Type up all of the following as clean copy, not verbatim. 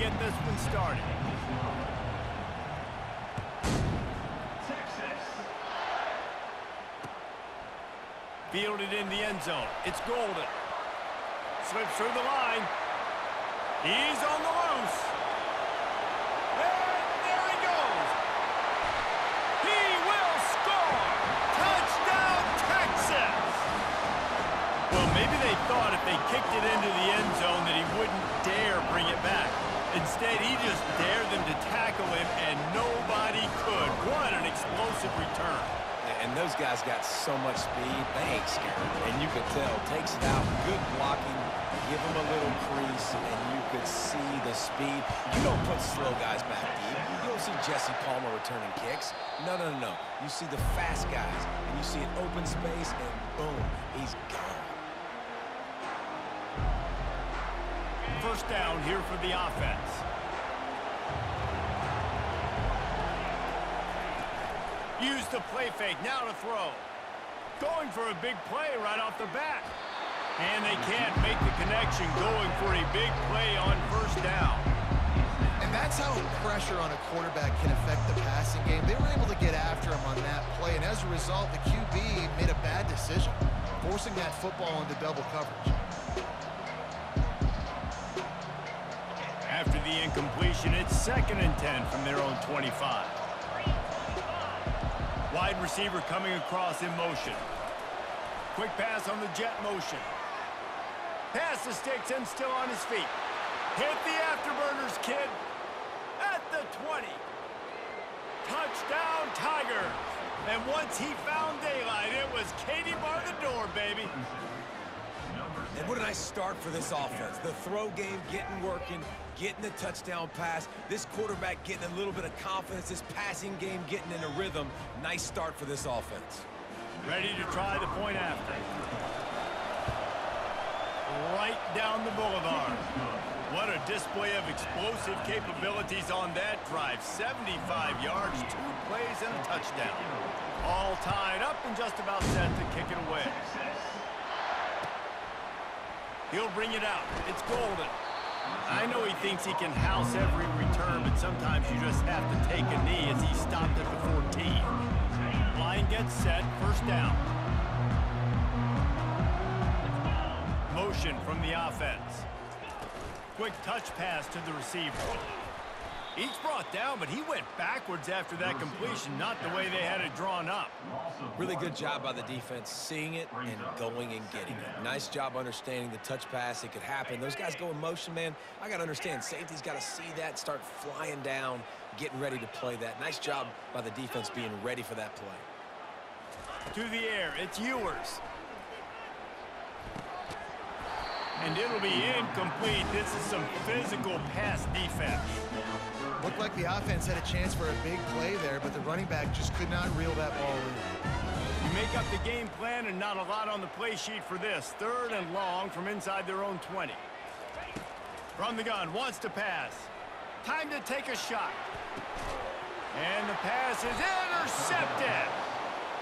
get this one started. Fielded in the end zone. It's Golden. Slips through the line. He's on the loose. And there he goes. He will score. Touchdown, Texas. Well, maybe they thought if they kicked it into the end zone that he wouldn't dare bring it back. Instead, he just dared them to tackle him, and nobody could. What an explosive return. And those guys got so much speed, they ain't scared. And you could tell, takes it out, good blocking, give them a little crease, and you could see the speed. You don't put slow guys back deep. You don't see Jesse Palmer returning kicks. No, no, no, no. You see the fast guys, and you see an open space, and boom, he's gone. First down here for the offense. Use the play fake, now to throw. Going for a big play right off the bat. And they can't make the connection, going for a big play on first down. And that's how pressure on a quarterback can affect the passing game. They were able to get after him on that play, and as a result, the QB made a bad decision, forcing that football into double coverage. After the incompletion, it's 2nd and 10 from their own 25. Wide receiver coming across in motion. Quick pass on the jet motion. Pass the sticks and still on his feet. Hit the afterburners, kid. At the 20. Touchdown, Tigers. And once he found daylight, it was Katie bar the door, baby. And what a nice start for this offense. The throw game getting working, getting the touchdown pass. This quarterback getting a little bit of confidence. This passing game getting in a rhythm. Nice start for this offense. Ready to try the point after. Right down the boulevard. What a display of explosive capabilities on that drive. 75 yards, 2 plays, and a touchdown. All tied up and just about set to kick it away. He'll bring it out. It's Golden. I know he thinks he can house every return, but sometimes you just have to take a knee as he stopped at the 14. Line gets set, first down. Motion from the offense. Quick touch pass to the receiver. Each brought down, but he went backwards after that completion, not the way they had it drawn up. Really good job by the defense, seeing it and going and getting it. Nice job understanding the touch pass. It could happen. Those guys go in motion, man. I got to understand, safety's got to see that, start flying down, getting ready to play that. Nice job by the defense being ready for that play. To the air, it's Ewers. And it'll be incomplete. This is some physical pass defense. Looked like the offense had a chance for a big play there, but the running back just could not reel that ball in. You make up the game plan and not a lot on the play sheet for this. 3rd and long from inside their own 20. From the gun, wants to pass. Time to take a shot. And the pass is intercepted.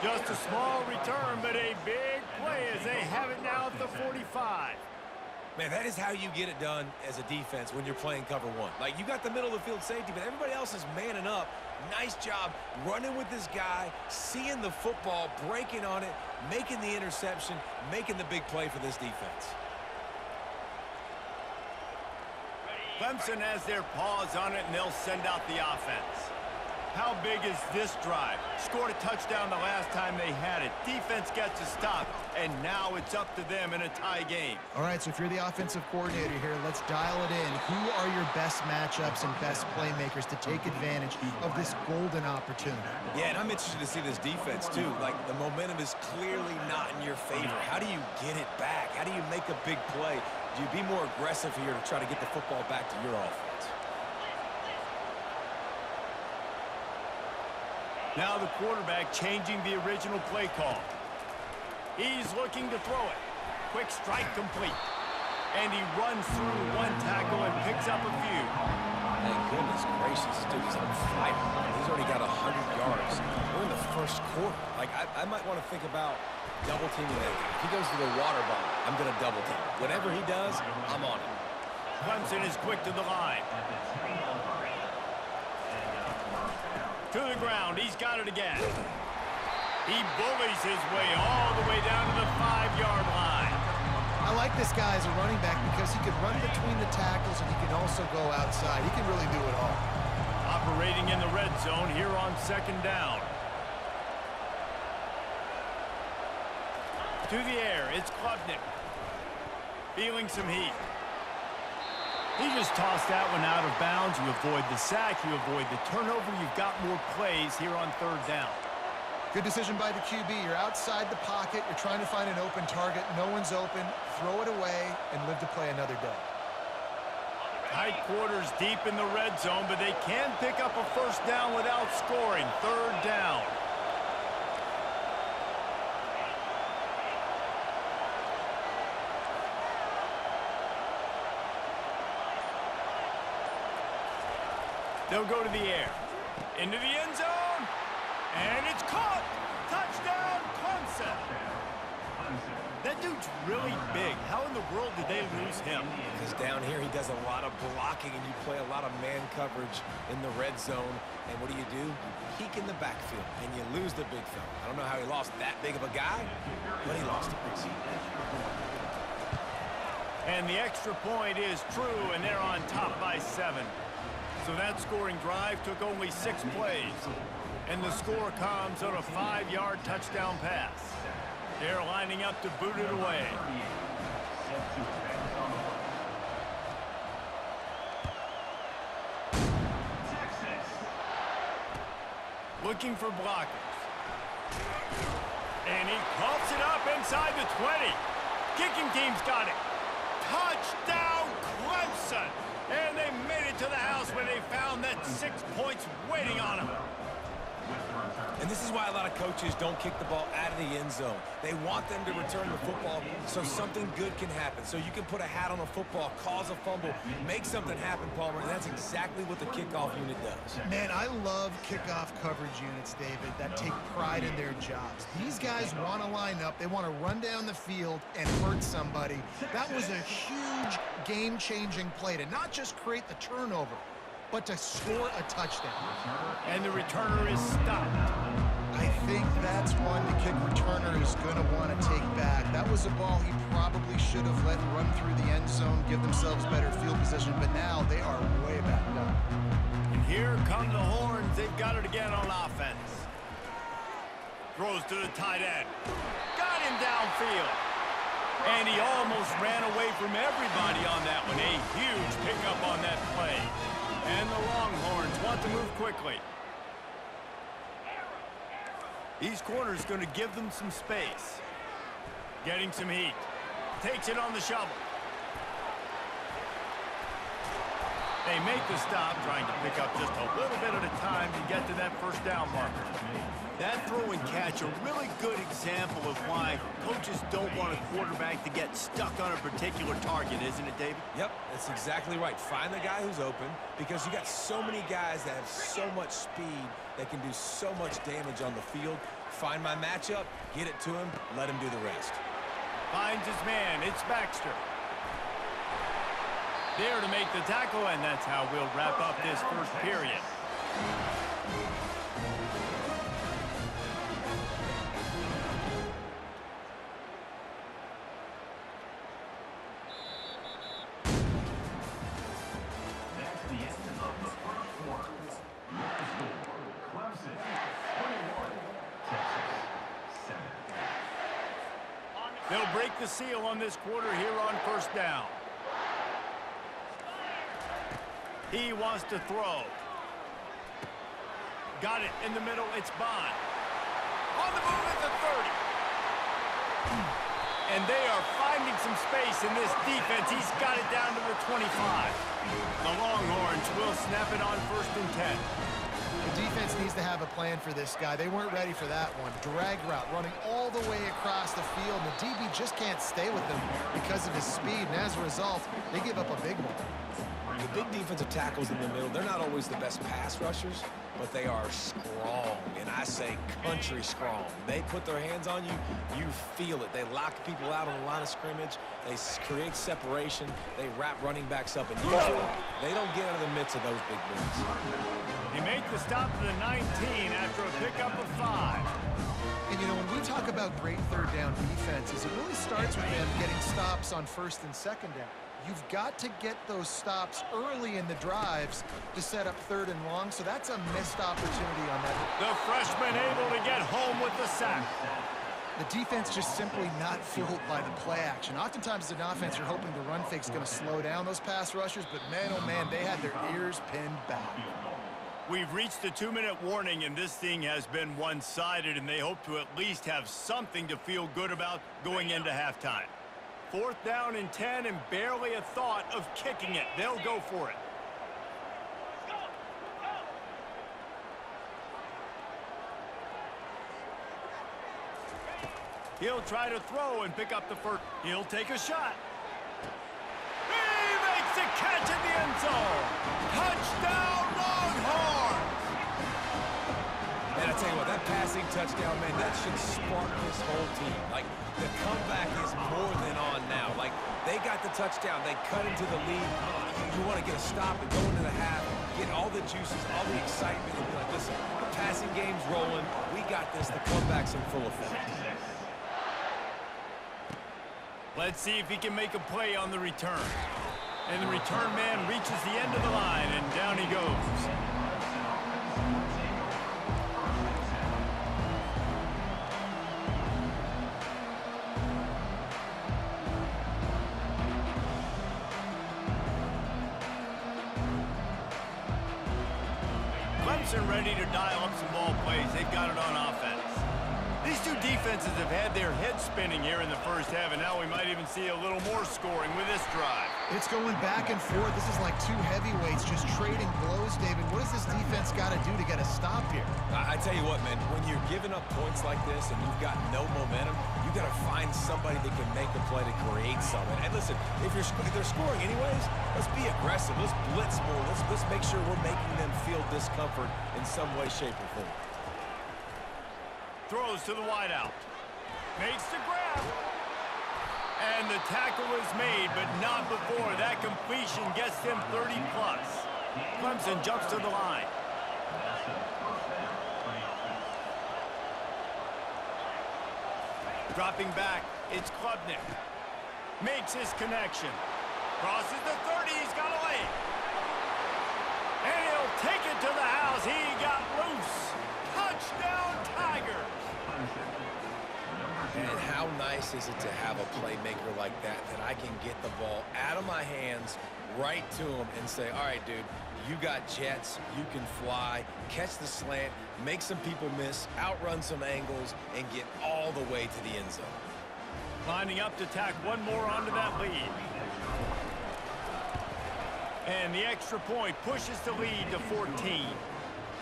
Just a small return, but a big play as they have it now at the 45. Man, that is how you get it done as a defense when you're playing cover one. Like, you got the middle of the field safety, but everybody else is manning up. Nice job running with this guy, seeing the football, breaking on it, making the interception, making the big play for this defense. Clemson has their paws on it, and they'll send out the offense. How big is this drive? Scored a touchdown the last time they had it. Defense gets a stop, and now it's up to them in a tie game. All right, so if you're the offensive coordinator here, let's dial it in. Who are your best matchups and best playmakers to take advantage of this golden opportunity? Yeah, and I'm interested to see this defense, too. Like, the momentum is clearly not in your favor. How do you get it back? How do you make a big play? Do you be more aggressive here to try to get the football back to your offense? Now the quarterback changing the original play call. He's looking to throw it. Quick strike complete. And he runs through one tackle and picks up a few. Thank goodness gracious, dude, he's on fire. He's already got 100 yards. We're in the first quarter. Like, I might want to think about double teaming that guy. If he goes to the water bottle, I'm going to double team. Whatever he does, I'm on him. Clemson is quick to the line. To the ground. He's got it again. He bullies his way all the way down to the 5-yard line. I like this guy as a running back because he can run between the tackles and he can also go outside. He can really do it all. Operating in the red zone here on 2nd down. To the air, it's Klubnik. Feeling some heat. He just tossed that one out of bounds. You avoid the sack, you avoid the turnover. You've got more plays here on 3rd down. Good decision by the QB. You're outside the pocket. You're trying to find an open target. No one's open. Throw it away and live to play another day. Tight quarters deep in the red zone, but they can pick up a 1st down without scoring. 3rd down. They'll go to the air. Into the end zone. And it's caught. Touchdown, Clemson. That dude's really big. How in the world did they lose him? Because down here he does a lot of blocking and you play a lot of man coverage in the red zone. And what do? You peek in the backfield and you lose the big fella. I don't know how he lost that big of a guy, but he lost it. And the extra point is true, and they're on top by 7. So that scoring drive took only 6 plays. And the score comes on a 5-yard touchdown pass. They're lining up to boot it away. Looking for blockers. And he coughs it up inside the 20. Kicking team's got it. Touchdown, Clemson! And they made it to the house when they found that 6 points waiting on them. And this is why a lot of coaches don't kick the ball out of the end zone. They want them to return the football so something good can happen. So you can put a hat on a football, cause a fumble, make something happen, Palmer, and that's exactly what the kickoff unit does. Man, I love kickoff coverage units, David, that take pride in their jobs. These guys want to line up. They want to run down the field and hurt somebody. That was a huge game-changing play to not just create the turnover, but to score a touchdown. And the returner is stopped. I think that's one the kick returner is going to want to take back. That was a ball he probably should have let run through the end zone, give themselves better field position, but now they are way back down. And here come the horns. They've got it again on offense. Throws to the tight end. Got him downfield. And he almost ran away from everybody on that one. A huge pickup on that play. And the Longhorns want to move quickly. These corners going to give them some space. Getting some heat. Takes it on the shovel. They make the stop, trying to pick up just a little bit at a time to get to that 1st down marker. That throw and catch, a really good example of why coaches don't want a quarterback to get stuck on a particular target, isn't it, David? Yep, that's exactly right. Find the guy who's open because you got so many guys that have so much speed that can do so much damage on the field. Find my matchup, get it to him, let him do the rest. Finds his man. It's Baxter. There to make the tackle, and that's how we'll wrap up this 1st period. They'll break the seal on this quarter here on 1st down. He wants to throw. Got it in the middle. It's Bond. On the move at the 30. And they are finding some space in this defense. He's got it down to the 25. The Longhorns will snap it on 1st and 10. The defense needs to have a plan for this guy. They weren't ready for that one. Drag route running all the way across the field. And the DB just can't stay with them because of his speed. And as a result, they give up a big one. The big defensive tackles in the middle, they're not always the best pass rushers, but they are strong, and I say country strong. They put their hands on you, you feel it. They lock people out on the line of scrimmage. They create separation. They wrap running backs up, and usually they don't get out of the midst of those big boys. He made the stop to the 19 after a pickup of 5. And, you know, when we talk about great third down defenses, it really starts with them getting stops on first and second down. You've got to get those stops early in the drives to set up third and long, so that's a missed opportunity on that. The freshman able to get home with the sack. The defense just simply not fooled by the play action. Oftentimes as an offense, you're hoping the run fake's going to slow down those pass rushers, but man, oh man, they had their ears pinned back. We've reached the 2-minute warning, and this thing has been one-sided, and they hope to at least have something to feel good about going into halftime. 4th down and 10, and barely a thought of kicking it. They'll go for it. He'll try to throw and pick up the first. He'll take a shot. He makes the catch in the end zone. Touchdown, Longhorns! And I tell you what, that passing touchdown, man, that should spark this whole team. Like, the comeback is more than on now. Like, they got the touchdown. They cut into the lead. You want to get a stop and go into the half, get all the juices, all the excitement, and be like, listen, the passing game's rolling. We got this. The comeback's in full effect. Let's see if he can make a play on the return. And the return man reaches the end of the line, and down he goes. Clemson ready to dial up some ball plays. They've got it on offense. These two defenses have had their heads spinning here in the first half, and now we might even see a little more scoring with this drive. It's going back and forth. This is like two heavyweights just trading blows, David. What does this defense got to do to get a stop here? I tell you what, man, when you're giving up points like this and you've got no momentum, you got to find somebody that can make a play to create something. And listen, if they're scoring anyways, let's be aggressive. Let's blitz more. Let's make sure we're making them feel discomfort in some way, shape, or form. Throws to the wideout. Makes the grab. And the tackle is made, but not before that completion gets them 30+. Clemson jumps to the line. Dropping back, it's Klubnik. Makes his connection. Crosses the 30, he's got a leg. And he'll take it to the house. He got loose. Touchdown, Tigers. And how nice is it to have a playmaker like that I can get the ball out of my hands right to him and say, all right, dude, you got jets, you can fly, catch the slant, make some people miss, outrun some angles, and get all the way to the end zone. Lining up to tack one more onto that lead. And the extra point pushes the lead to 14.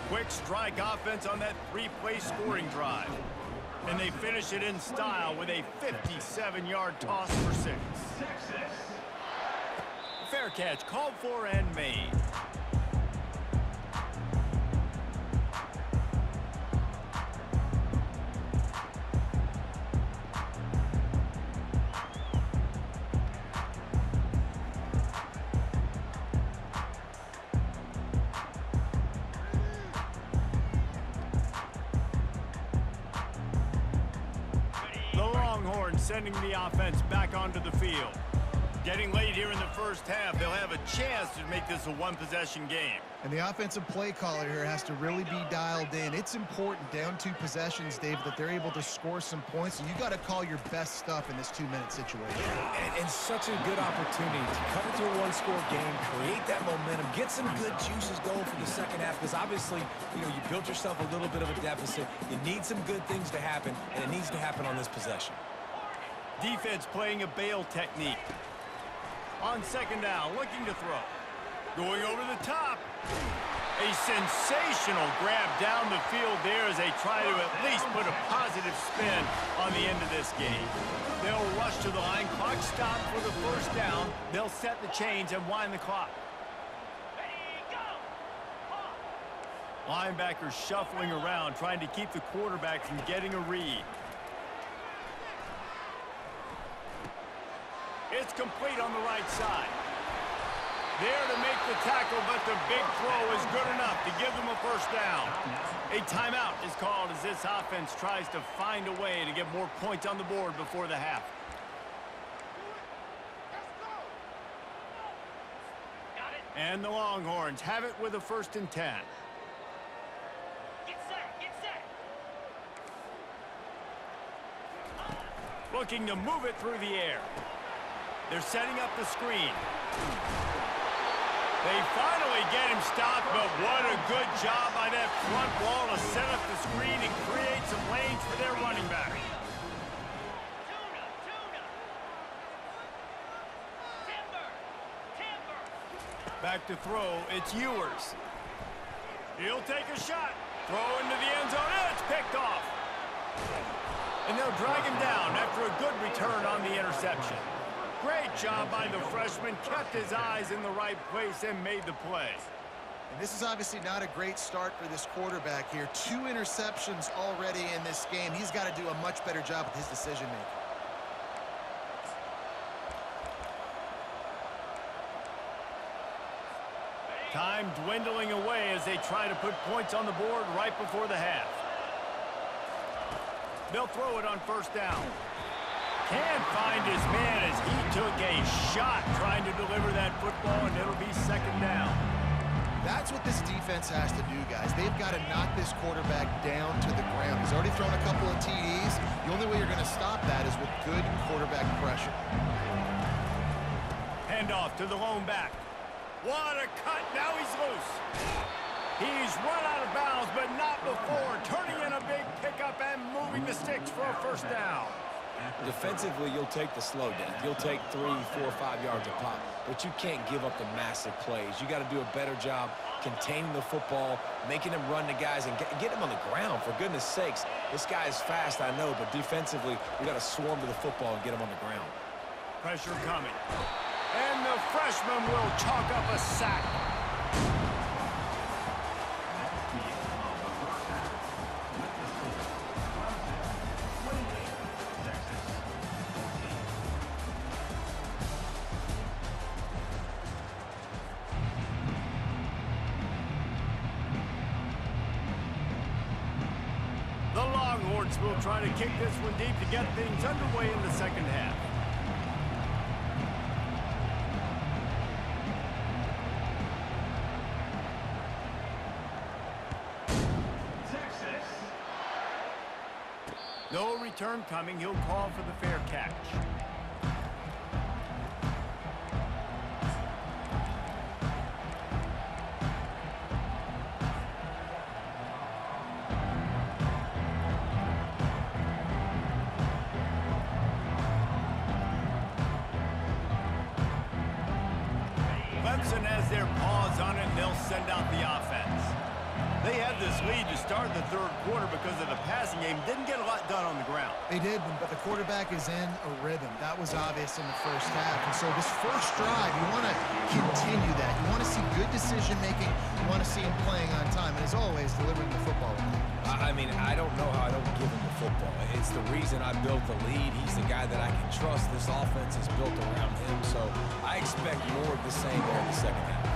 Quick strike offense on that 3-play scoring drive. And they finish it in style with a 57-yard toss for 6. Fair catch called for and made. Sending the offense back onto the field. Getting late here in the first half, they'll have a chance to make this a one-possession game. And the offensive play caller here has to really be dialed in. It's important down 2 possessions, Dave, that they're able to score some points. And you got to call your best stuff in this 2-minute situation. And such a good opportunity to cut into a one-score game, create that momentum, get some good juices going for the second half. Because obviously, you know, you built yourself a little bit of a deficit. You need some good things to happen, and it needs to happen on this possession. Defense playing a bail technique. On second down, looking to throw. Going over the top. A sensational grab down the field there as they try to at least put a positive spin on the end of this game. They'll rush to the line. Clock stopped for the first down. They'll set the chains and wind the clock. Linebackers shuffling around, trying to keep the quarterback from getting a read. It's complete on the right side. There to make the tackle, but the big throw is good enough to give them a first down. A timeout is called as this offense tries to find a way to get more points on the board before the half. And the Longhorns have it with a 1st and 10. Looking to move it through the air. They're setting up the screen. They finally get him stopped, but what a good job by that front wall to set up the screen and create some lanes for their running back. Back to throw, it's Ewers. He'll take a shot. Throw into the end zone, and it's picked off. And they'll drag him down after a good return on the interception. Great job by the freshman, kept his eyes in the right place and made the play. And this is obviously not a great start for this quarterback here. 2 interceptions already in this game. He's got to do a much better job with his decision-making. Time dwindling away as they try to put points on the board right before the half. They'll throw it on 1st down. Can't find his man as he took a shot trying to deliver that football, and it'll be 2nd down. That's what this defense has to do, guys. They've got to knock this quarterback down to the ground. He's already thrown a couple of TDs. The only way you're going to stop that is with good quarterback pressure. Hand off to the lone back. What a cut. Now he's loose. He's run out of bounds, but not before. Turning in a big pickup and moving the sticks for a 1st down. Defensively, you'll take the slow down. You'll take 3, 4, 5 yards a pop, but you can't give up the massive plays. You got to do a better job containing the football, making them run the guys, and get them on the ground. For goodness sakes, this guy is fast, I know, but defensively, we got to swarm to the football and get him on the ground. Pressure coming. And the freshman will chalk up a sack. The Longhorns will try to kick this one deep to get things underway in the 2nd half. No return coming. He'll call for the fair catch. Clemson has their paws on it, and they'll send out the offense. They had this lead to start the 3rd quarter because of the passing game. Didn't get a lot done on the ground. They did, but the quarterback is in a rhythm. That was obvious in the 1st half. And so this first drive, you want to continue that. You want to see good decision-making. You want to see him playing on time. And as always, delivering the football. I mean, I don't know how I don't give him the football. It's the reason I built the lead. He's the guy that I can trust. This offense is built around him. So I expect more of the same there in the 2nd half.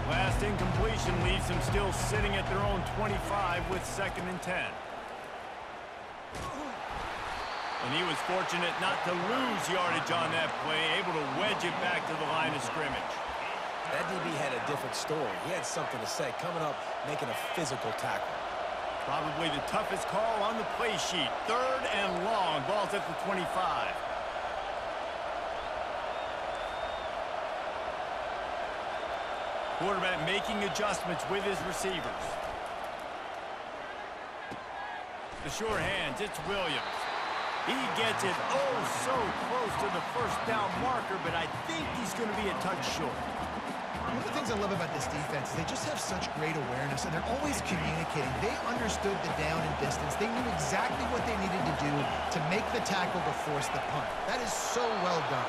Last incompletion leaves them still sitting at their own 25 with 2nd and 10. And he was fortunate not to lose yardage on that play, able to wedge it back to the line of scrimmage. That DB had a different story. He had something to say, coming up, making a physical tackle. Probably the toughest call on the play sheet. 3rd and long. Ball's at the 25. Quarterback making adjustments with his receivers. The sure hands, it's Williams. He gets it oh so close to the 1st down marker, but I think he's going to be a touch short. One of the things I love about this defense is they just have such great awareness, and they're always communicating. They understood the down and distance. They knew exactly what they needed to do to make the tackle to force the punt. That is so well done.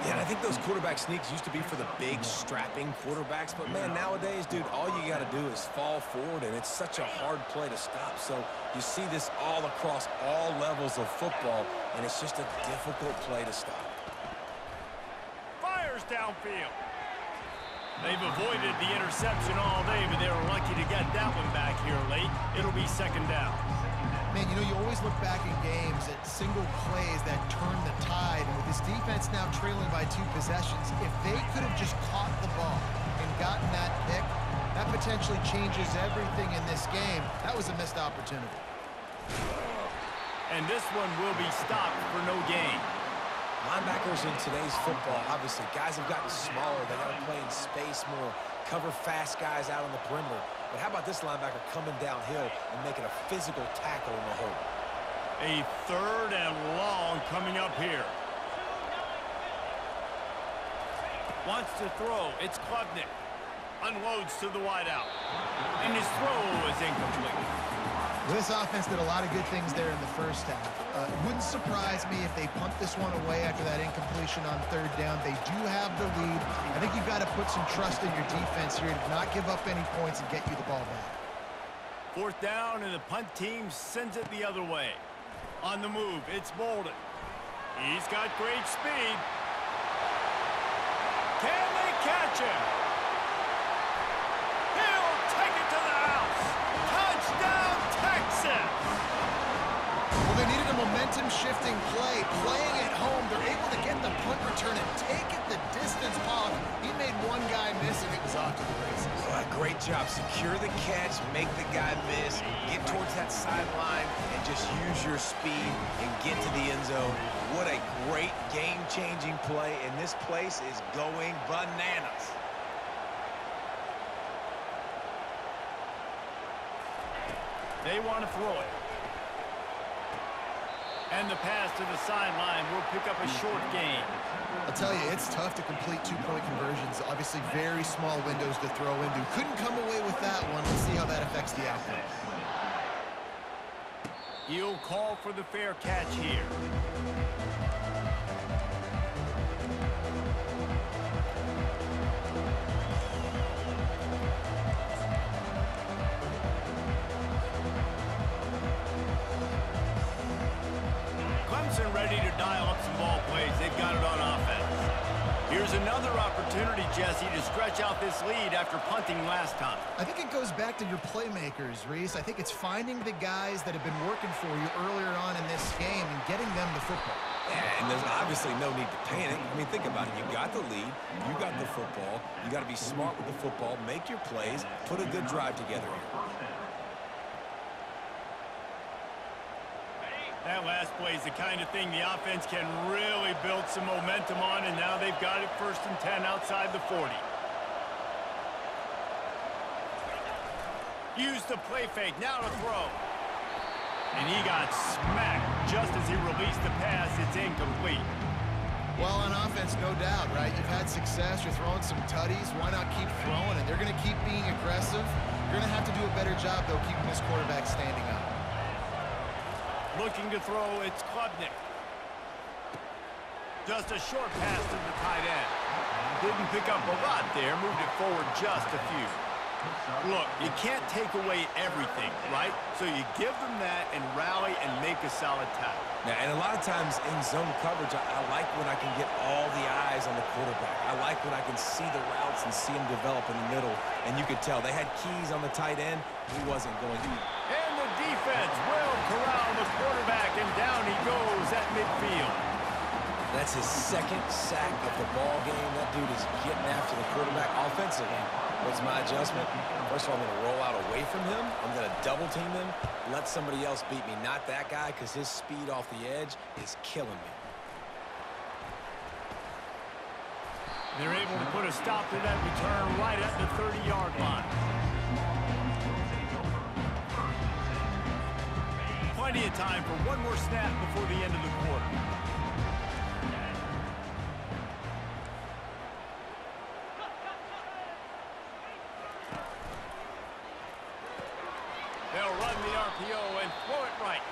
Yeah, and I think those quarterback sneaks used to be for the big, strapping quarterbacks. But, man, nowadays, dude, all you got to do is fall forward, and it's such a hard play to stop. So you see this all across all levels of football, and it's just a difficult play to stop. Fires downfield. They've avoided the interception all day, but they were lucky to get that one back here late. It'll be second down. Man, you know, you always look back in games at single plays that turn the tide. And with this defense now trailing by 2 possessions, if they could have just caught the ball and gotten that pick, that potentially changes everything in this game. That was a missed opportunity. And this one will be stopped for no gain. Linebackers in today's football, obviously, guys have gotten smaller. They got to play in space more, cover fast guys out on the perimeter. But how about this linebacker coming downhill and making a physical tackle in the hole? A 3rd and long coming up here. Wants to throw. It's Klubnik. Unloads to the wideout. And his throw is incomplete. This offense did a lot of good things there in the first half. Wouldn't surprise me if they punt this one away after that incompletion on 3rd down. They do have the lead. I think you've got to put some trust in your defense here to not give up any points and get you the ball back. 4th down, and the punt team sends it the other way. On the move, it's Bolden. He's got great speed. Can they catch him? He'll take it to the house. Touchdown, Texas! Well, they needed a momentum-shifting play. Playing at home, they're able to get the punt return and take it the distance. Pollock, he made one guy miss, and it was off to the races. Great job. Secure the catch, make the guy miss, get towards that sideline, and just use your speed and get to the end zone. What a great game-changing play, and this place is going bananas. They want to throw it. And the pass to the sideline will pick up a short gain. I'll tell you, it's tough to complete 2-point conversions. Obviously, very small windows to throw into. Couldn't come away with that one. Let's see how that affects the outcome. He'll call for the fair catch here. Clemson ready to dial up some ball plays. They've got it on offense. Here's another opportunity, Jesse, to stretch out this lead after punting last time. I think it goes back to your playmakers, Reese. I think it's finding the guys that have been working for you earlier on in this game and getting them the football. Yeah, and there's obviously no need to panic. I mean, think about it. You got the lead. You got the football. You got to be smart with the football. Make your plays. Put a good drive together here. That last play is the kind of thing the offense can really build some momentum on, and now they've got it 1st and 10 outside the 40. Use the play fake, now to throw. And he got smacked just as he released the pass. It's incomplete. Well, on offense, no doubt, right? You've had success. You're throwing some tutties. Why not keep throwing it? They're going to keep being aggressive. You're going to have to do a better job, though, keeping this quarterback standing up. Looking to throw, it's Klubnik. Just a short pass to the tight end. Didn't pick up a lot there, moved it forward just a few. Look, you can't take away everything, right? So you give them that and rally and make a solid tackle. Now, and a lot of times in zone coverage, I like when I can get all the eyes on the quarterback. I like when I can see the routes and see him develop in the middle. And you could tell they had keys on the tight end. He wasn't going to. And the defense will corral the quarterback, and down he goes at midfield. That's his 2nd sack of the ball game. That dude is getting after the quarterback offensively. What's my adjustment? First of all, I'm going to roll out away from him. I'm going to double team him, let somebody else beat me, not that guy, because his speed off the edge is killing me. They're able to put a stop to that return right at the 30-yard line. Plenty of time for one more snap before the end of the quarter. They'll run the RPO and throw it right.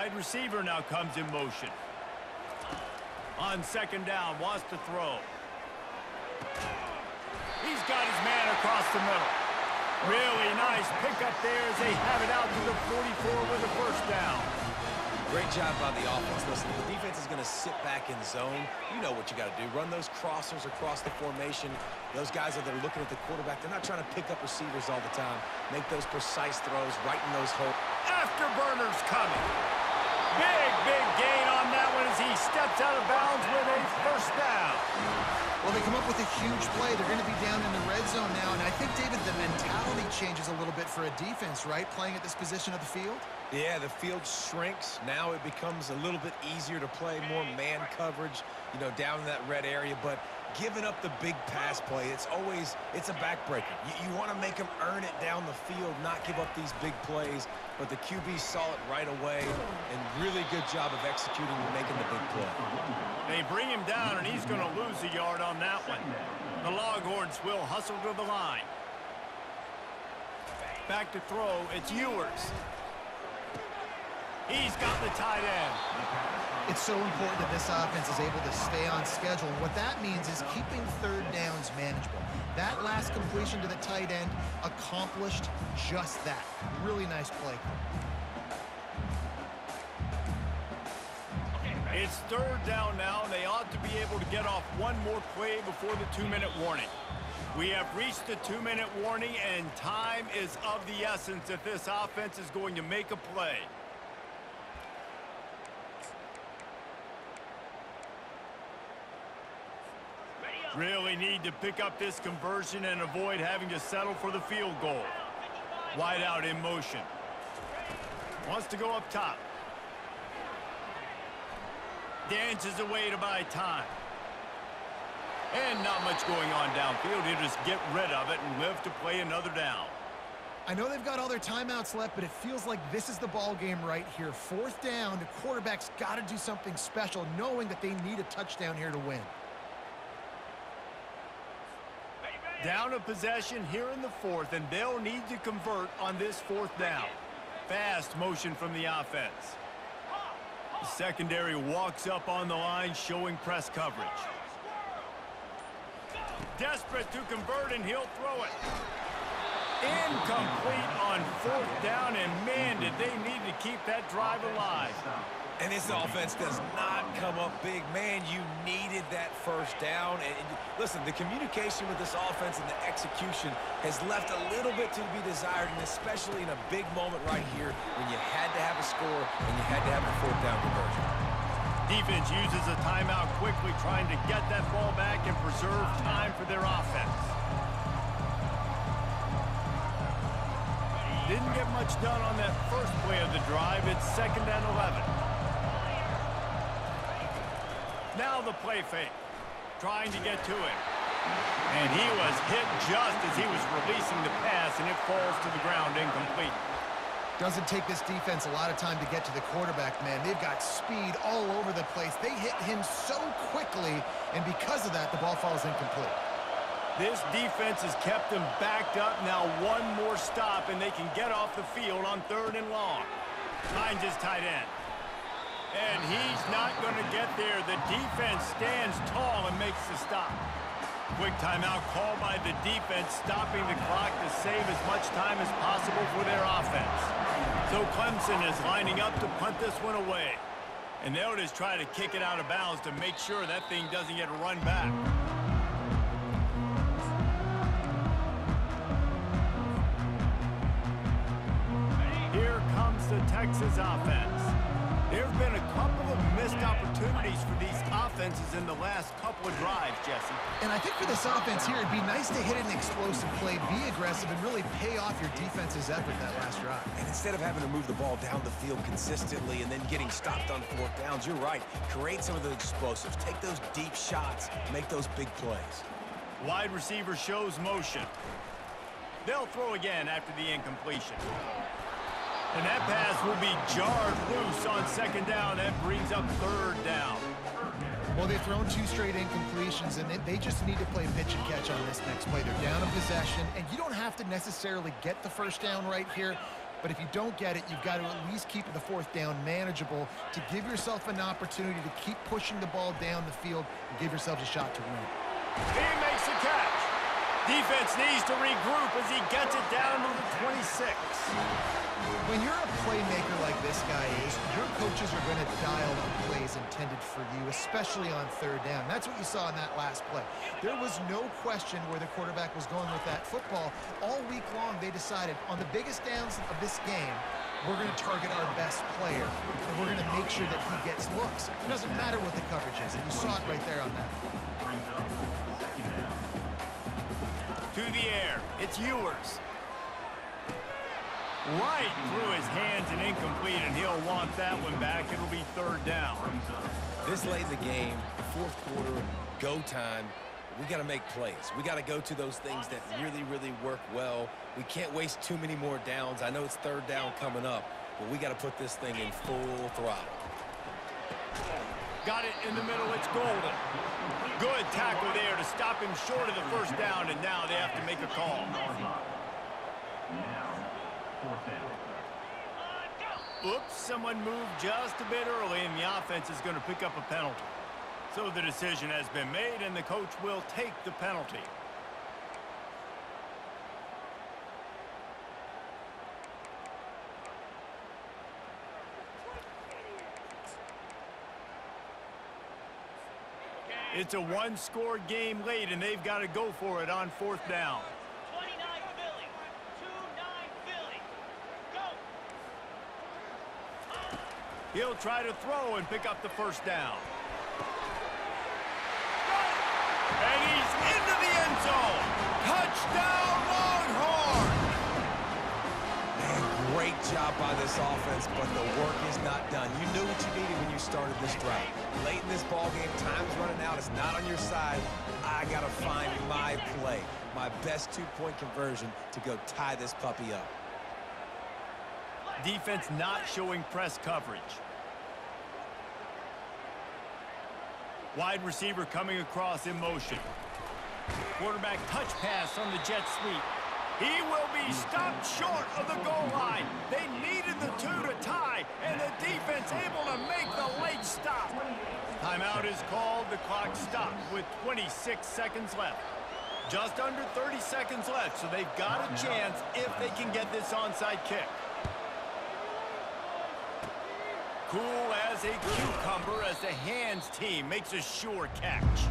Wide receiver now comes in motion. On second down, wants to throw. He's got his man across the middle. Really nice pickup there as they have it out to the 44 with a first down. Great job by the offense. Listen, the defense is going to sit back in zone. You know what you got to do. Run those crossers across the formation. Those guys are there looking at the quarterback. They're not trying to pick up receivers all the time. Make those precise throws right in those holes. Afterburners coming. Big gain on that one as he steps out of bounds with a first down. Well, they come up with a huge play. They're going to be down in the red zone now, and I think, David, the mentality changes a little bit for a defense, right, playing at this position of the field? Yeah, the field shrinks. Now it becomes a little bit easier to play, more man coverage, you know, down in that red area. But giving up the big pass play, it's a backbreaker. You want to make them earn it down the field, not give up these big plays. But the QB saw it right away, and really good job of executing and making the big play. They bring him down, and he's going to lose a yard on that one. The Longhorns will hustle to the line. Back to throw, it's Ewers. He's got the tight end. It's so important that this offense is able to stay on schedule. And what that means is keeping third downs manageable. That last completion to the tight end accomplished just that. Really nice play. It's third down now, and they ought to be able to get off one more play before the 2-minute warning. We have reached the 2-minute warning, and time is of the essence if this offense is going to make a play. Really need to pick up this conversion and avoid having to settle for the field goal. Wide out in motion. Wants to go up top. Dances away to buy time. And not much going on downfield. He'll just get rid of it and live to play another down. I know they've got all their timeouts left, but it feels like this is the ball game right here. Fourth down, the quarterback's got to do something special, knowing that they need a touchdown here to win. Down a possession here in the fourth, and they'll need to convert on this fourth down. Fast motion from the offense. The secondary walks up on the line, showing press coverage. Desperate to convert, and he'll throw it. Incomplete on fourth down, and man, did they need to keep that drive alive. And this offense does not come up big. Man, you needed that first down. And listen, the communication with this offense and the execution has left a little bit to be desired, and especially in a big moment right here when you had to have a score and you had to have the fourth down conversion. Defense uses a timeout quickly, trying to get that ball back and preserve time for their offense. Didn't get much done on that first play of the drive. It's 2nd and 11. Now the play fake, trying to get to it. And he was hit just as he was releasing the pass, and it falls to the ground incomplete. Doesn't take this defense a lot of time to get to the quarterback, man. They've got speed all over the place. They hit him so quickly, and because of that, the ball falls incomplete. This defense has kept them backed up. Now one more stop, and they can get off the field on 3rd and long. Finds his tight end. And he's not going to get there. The defense stands tall and makes the stop. Quick timeout called by the defense, stopping the clock to save as much time as possible for their offense. So Clemson is lining up to punt this one away. And they'll just try to kick it out of bounds to make sure that thing doesn't get run back. Here comes the Texas offense. There have been a couple of missed opportunities for these offenses in the last couple of drives, Jesse. And I think for this offense here, it'd be nice to hit an explosive play, be aggressive, and really pay off your defense's effort that last drive. And instead of having to move the ball down the field consistently and then getting stopped on 4th downs, you're right. Create some of those explosives. Take those deep shots. Make those big plays. Wide receiver shows motion. They'll throw again after the incompletion. And that pass will be jarred loose on 2nd down. That brings up 3rd down. Well, they've thrown 2 straight incompletions, and they just need to play pitch and catch on this next play. They're down a possession, and you don't have to necessarily get the first down right here, But if you don't get it, you've got to at least keep the fourth down manageable to give yourself an opportunity to keep pushing the ball down the field and give yourselves a shot to win. He makes the catch. Defense needs to regroup as he gets it down to the 26. When you're a playmaker like this guy is, your coaches are going to dial up plays intended for you, especially on third down. That's what you saw in that last play. There was no question where the quarterback was going with that football. All week long, they decided on the biggest downs of this game, we're going to target our best player, and we're going to make sure that he gets looks. It doesn't matter what the coverage is, and you saw it right there on that. To the air, it's Ewers. Right through his hands and incomplete, and he'll want that one back. It'll be third down. This late in the game, fourth quarter, go time, we got to make plays. We got to go to those things that really, really work well. We can't waste too many more downs. I know it's third down coming up, but we got to put this thing in full throttle. Got it in the middle. It's Golden. Good tackle there to stop him short of the first down, and now they have to make a call. Oops, someone moved just a bit early, and the offense is going to pick up a penalty. So the decision has been made, and the coach will take the penalty. It's a one-score game late, and they've got to go for it on fourth down. 29 Philly, 2-9 Philly, go! He'll try to throw and pick up the first down. And he's into the end zone. Touchdown, Longhorn! Man, great job by this offense, but the work is not done. You knew what you needed when you started this drive. Late in this ball game, time's running out. It's not on your side. I got to find my play, my best two-point conversion to go tie this puppy up. Defense not showing press coverage. Wide receiver coming across in motion. Quarterback touch pass on the jet sweep. He will be stopped short of the goal line. They needed the two to tie, and the defense able to make the late stop. Timeout is called. The clock stopped with 26 seconds left. Just under 30 seconds left, so they've got a chance if they can get this onside kick. Cool as a cucumber as the hands team makes a sure catch.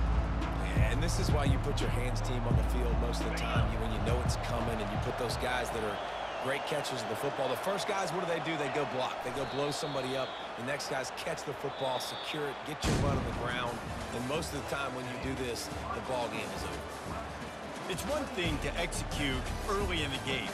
And this is why you put your hands team on the field most of the time. When you know it's coming and you put those guys that are great catchers of the football. The first guys, what do? They go block. They go blow somebody up. The next guys catch the football, secure it, get your butt on the ground. And most of the time when you do this, the ball game is over. It's one thing to execute early in the game.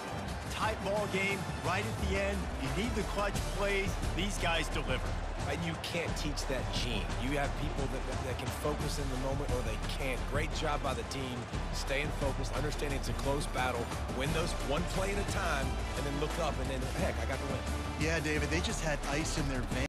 Tight ball game, right at the end, you need the clutch plays. These guys deliver. And you can't teach that gene. You have people that can focus in the moment or they can't. Great job by the team, staying focused, understanding it's a close battle, win those one play at a time, and then look up and then, heck, I got the win. Yeah, David, they just had ice in their veins.